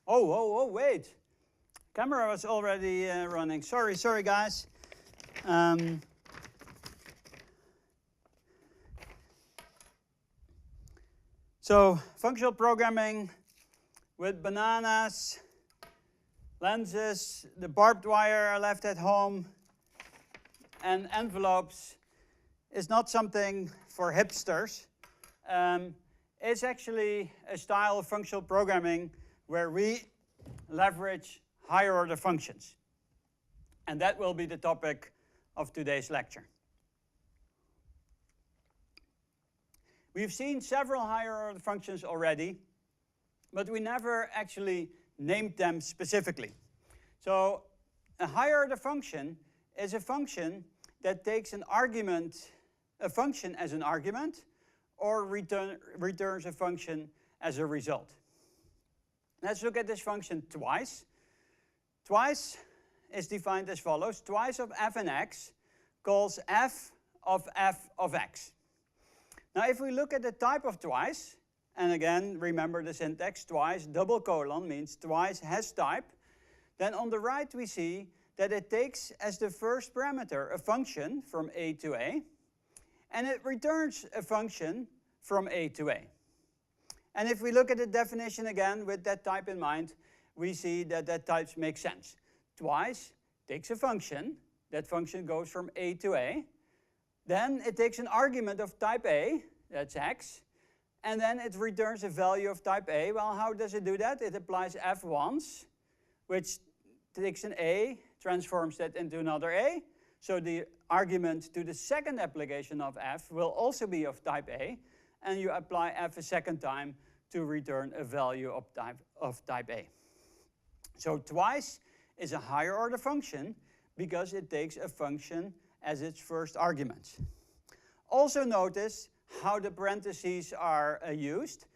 Wait. Camera was already running. Sorry, guys. So, functional programming with bananas, lenses, the barbed wire I left at home, and envelopes is not something for hipsters. It's actually a style of functional programming where we leverage higher order functions. And that will be the topic of today's lecture. We've seen several higher order functions already, but we never actually named them specifically. So a higher order function is a function that takes an argument, a function as an argument, or returns a function as a result. Let's look at this function twice. Twice is defined as follows. Twice of f and x calls f of x. Now if we look at the type of twice, and again remember the syntax, twice double colon means twice has type, then on the right we see that it takes as the first parameter a function from a to a, and it returns a function from a to a. And if we look at the definition again with that type in mind, we see that that type makes sense. Twice takes a function, that function goes from a to a, then it takes an argument of type a, that's x, and then it returns a value of type a. Well, how does it do that? It applies f once, which takes an a, transforms that into another a, so the argument to the second application of f will also be of type a, and you apply f a second time to return a value of type a. So twice is a higher order function because it takes a function as its first argument. Also notice how the parentheses are used.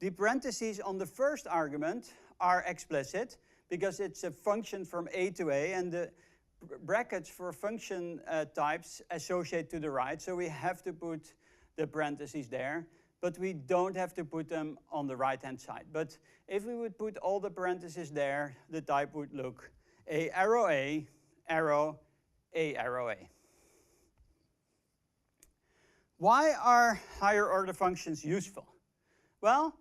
The parentheses on the first argument are explicit because it's a function from a to a, and the brackets for function types associate to the right, so we have to put the parentheses there, but we don't have to put them on the right-hand side. But if we would put all the parentheses there, the type would look a arrow a, arrow a, arrow a. Why are higher order functions useful? Well,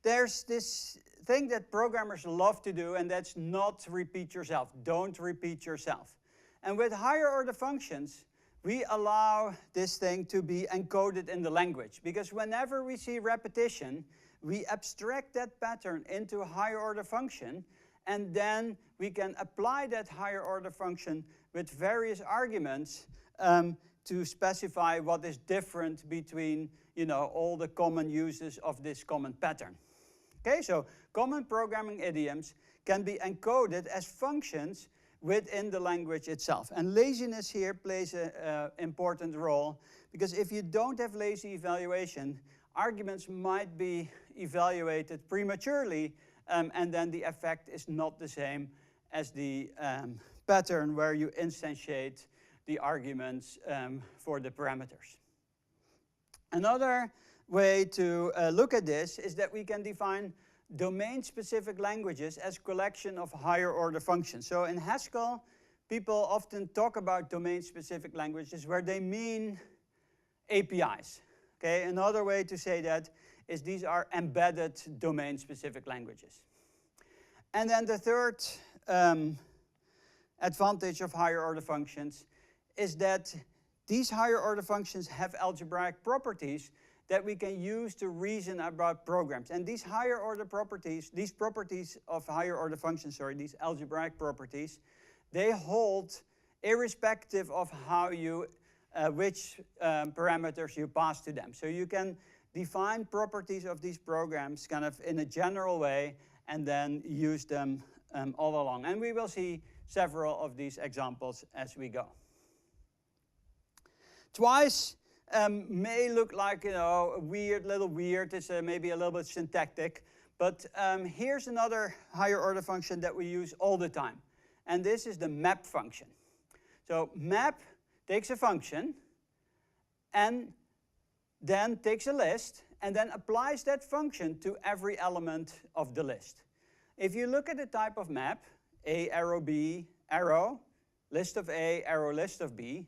there's this thing that programmers love to do, and that's not repeat yourself. Don't repeat yourself. And with higher order functions, we allow this thing to be encoded in the language, because whenever we see repetition, we abstract that pattern into a higher order function, and then we can apply that higher order function with various arguments to specify what is different between, all the common uses of this common pattern. Okay, so common programming idioms can be encoded as functions within the language itself. And laziness here plays an important role, because if you don't have lazy evaluation, arguments might be evaluated prematurely, and then the effect is not the same as the pattern where you instantiate the arguments for the parameters. Another way to look at this is that we can define domain-specific languages as collection of higher order functions. So in Haskell, people often talk about domain-specific languages where they mean APIs. Okay, another way to say that is these are embedded domain-specific languages. And then the third advantage of higher order functions is that these higher order functions have algebraic properties that we can use to reason about programs. And these higher order properties, these properties of higher order functions, these algebraic properties, they hold irrespective of how you, which parameters you pass to them. So you can define properties of these programs kind of in a general way and then use them all along. And we will see several of these examples as we go. Twice may look like, little weird. It's maybe a little bit syntactic. But here's another higher order function that we use all the time. And this is the map function. So map takes a function and then takes a list and then applies that function to every element of the list. if you look at the type of map, A arrow B arrow, list of A arrow list of B,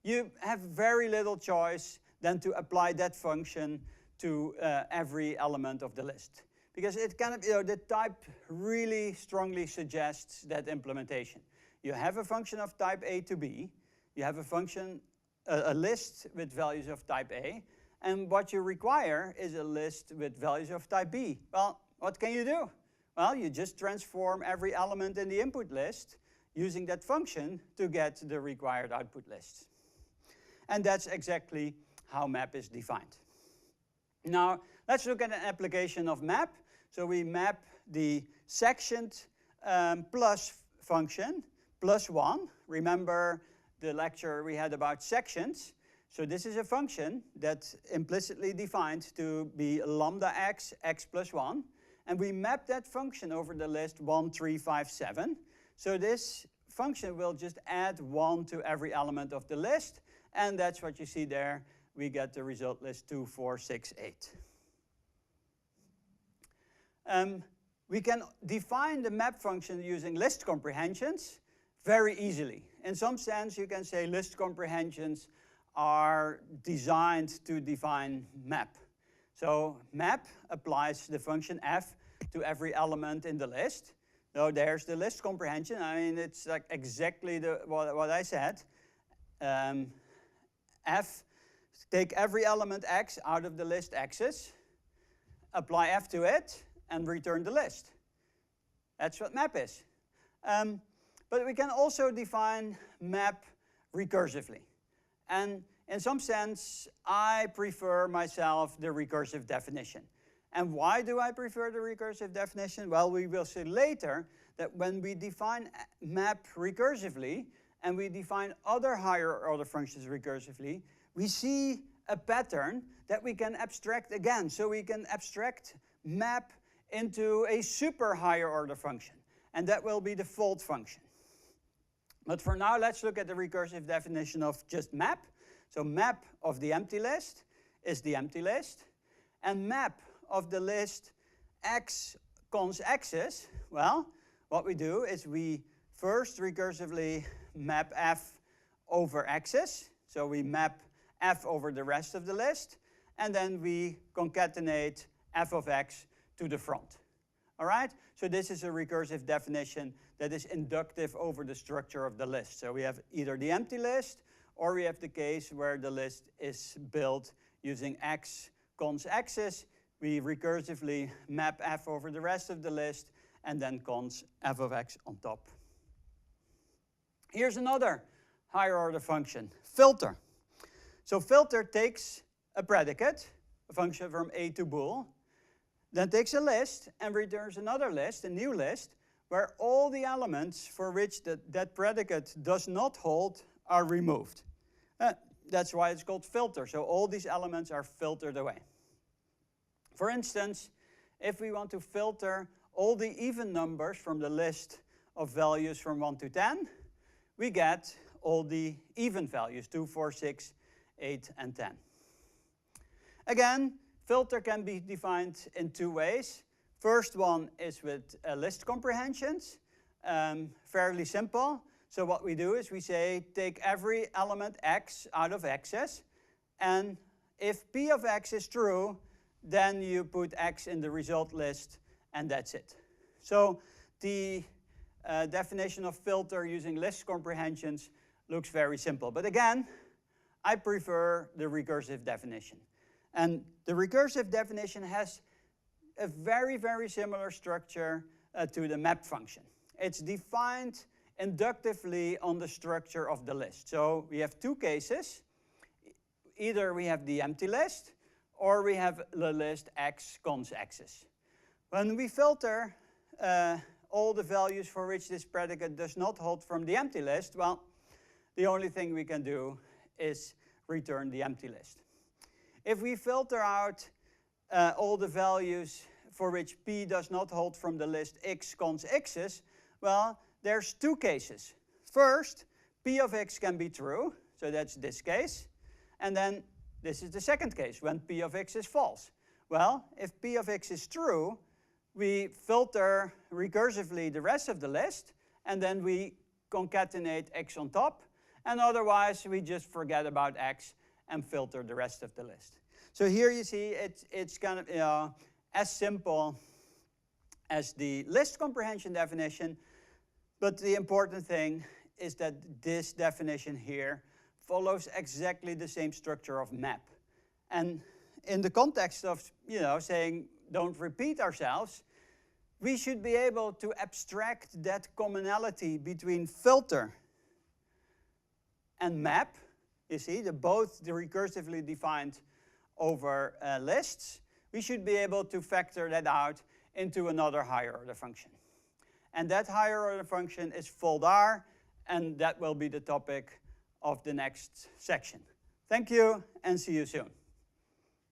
you have very little choice than to apply that function to every element of the list. Because it kind of, the type really strongly suggests that implementation. You have a function of type A to B, you have a function, a list with values of type A, and what you require is a list with values of type B. Well, what can you do? Well, you just transform every element in the input list using that function to get the required output list. And that's exactly how map is defined. Now, let's look at an application of map. So we map the sectioned plus function, plus 1. Remember the lecture we had about sections. So this is a function that's implicitly defined to be lambda x, x plus 1. And we map that function over the list 1, 3, 5, 7. So this function will just add 1 to every element of the list. And that's what you see there. We get the result list 2, 4, 6, 8. We can define the map function using list comprehensions very easily. In some sense, you can say list comprehensions are designed to define map. So map applies the function f to every element in the list. So there's the list comprehension. I mean, it's like exactly what I said. F, take every element x out of the list x's, apply f to it, and return the list. That's what map is. But we can also define map recursively. And in some sense, I prefer myself the recursive definition. And why do I prefer the recursive definition? Well, we will see later that when we define map recursively, and we define other higher order functions recursively, we see a pattern that we can abstract again. So we can abstract map into a super higher order function. And that will be the fold function. But for now, let's look at the recursive definition of just map. So map of the empty list is the empty list. And map of the list x cons x's, well, what we do is we first recursively map f over x's. So we map f over the rest of the list. And then we concatenate f of x to the front. All right? So this is a recursive definition that is inductive over the structure of the list. So we have either the empty list, or we have the case where the list is built using x cons x's. We recursively map f over the rest of the list, and then cons f of x on top. Here's another higher order function, filter. So filter takes a predicate, a function from A to bool, then takes a list and returns another list, a new list, where all the elements for which that predicate does not hold are removed. That's why it's called filter. So all these elements are filtered away. For instance, if we want to filter all the even numbers from the list of values from 1 to 10, we get all the even values, 2, 4, 6, 8, and 10. Again, filter can be defined in two ways. First one is with list comprehensions, fairly simple. So what we do is we say, take every element x out of x's, and if p of x is true, then you put x in the result list, and that's it. So the definition of filter using list comprehensions looks very simple. But again, I prefer the recursive definition. And the recursive definition has a very, very similar structure to the map function. It's defined inductively on the structure of the list. So we have two cases. Either we have the empty list, or we have the list x cons x's. When we filter all the values for which this predicate does not hold from the empty list, well, the only thing we can do is return the empty list. If we filter out all the values for which p does not hold from the list x cons x's, well, there's two cases. First, p of x can be true, so that's this case. And then this is the second case, when p of x is false. Well, if p of x is true, we filter recursively the rest of the list, and then we concatenate x on top, and otherwise we just forget about x and filter the rest of the list. So here you see it's kind of as simple as the list comprehension definition, but the important thing is that this definition here follows exactly the same structure of map. And in the context of saying don't repeat ourselves, we should be able to abstract that commonality between filter and map. You see, both the recursively defined over lists. We should be able to factor that out into another higher order function. And that higher order function is fold_r, and that will be the topic of the next section. Thank you, and see you soon.